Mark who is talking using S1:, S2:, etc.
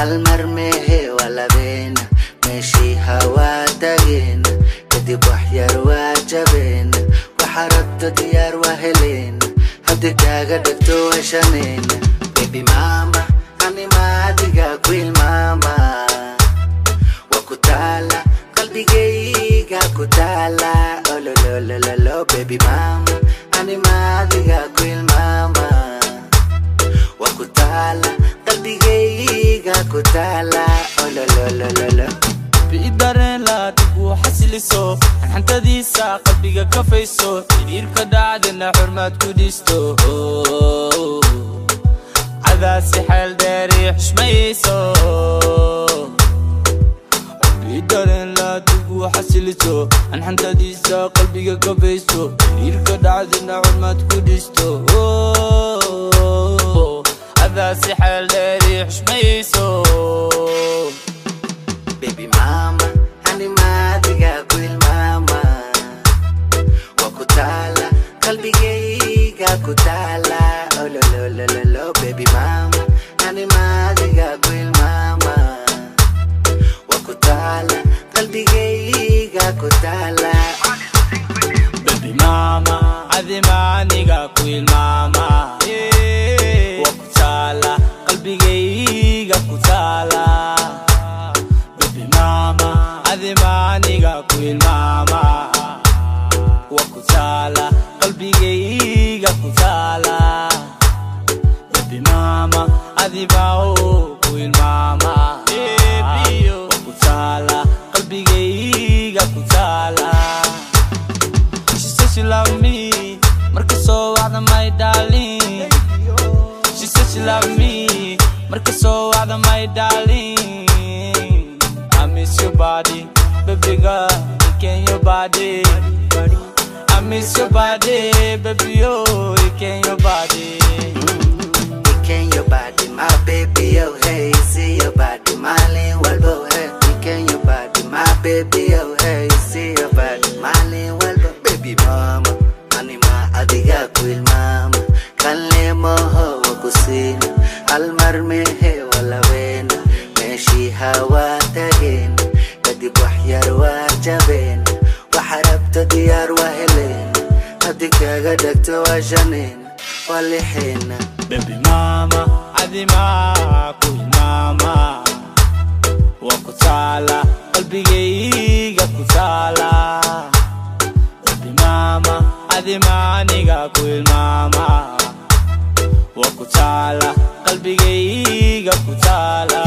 S1: المرميه ولا بينا ماشي هوا تاجينا كدب وحيار واجبين وحربت ديار وهلين هدك قدرت وشنين بيبي ماما أني ما أدقى كويل ماما وكتالا قلبي جيجا كتالا أولو لو لو لو لو بيبي ماما أني ما أدقى كويل ماما وكتالا قلبي جيجا كتالا أولو لو لو لو لو
S2: بيدارن لا تبو حسلسو أنت ديسا قلبي كفيسو يدير كدعدنا حرمات كوديستو هذا سحل داري حشميسو بيدارن لا تبو حسلسو أنت ديسا قلبي كفيسو يدير كدعدنا حرمات كوديستو هذا سحل داري حشميسو
S1: Baby mama, ani madiga kuil mama Wakutala, kalbi geiga kutala Oh lo lo lo lo lo baby mama Ani madiga kuil mama Wakutala, kalbi geiga kutala
S2: Baby mama, adi maniga kuil mama Wakutala, kalbi geiga kutala Mama, adi maniga kuil mama Wakutala, qalbi gayga kutala Baby mama, adi bao kuil mama Wakutala, qalbi gayga kutala She said she love me, marka so wada my darling She said she love me, marka so wada my darling I miss your body, baby girl, can your body I miss your body, baby, oh, can your body
S1: Can your body, my baby, oh, hey See your body, my lean walbo, hey Can your body, my baby, oh, hey See your body, my lean walbo Baby mama, anima adiga kuil mama Kalle moho wakusina Almarmehe wala wena ماشي هوا تاجين كدب وحيار واجبين وحربت ديار وهلين هديك قدك توجنين واللي حين
S2: Baby mama, adi ma kuil mama Wakutala, qalbi gayga kutala Baby mama, adi maniga kuil mama Wakutala, qalbi gayga kutala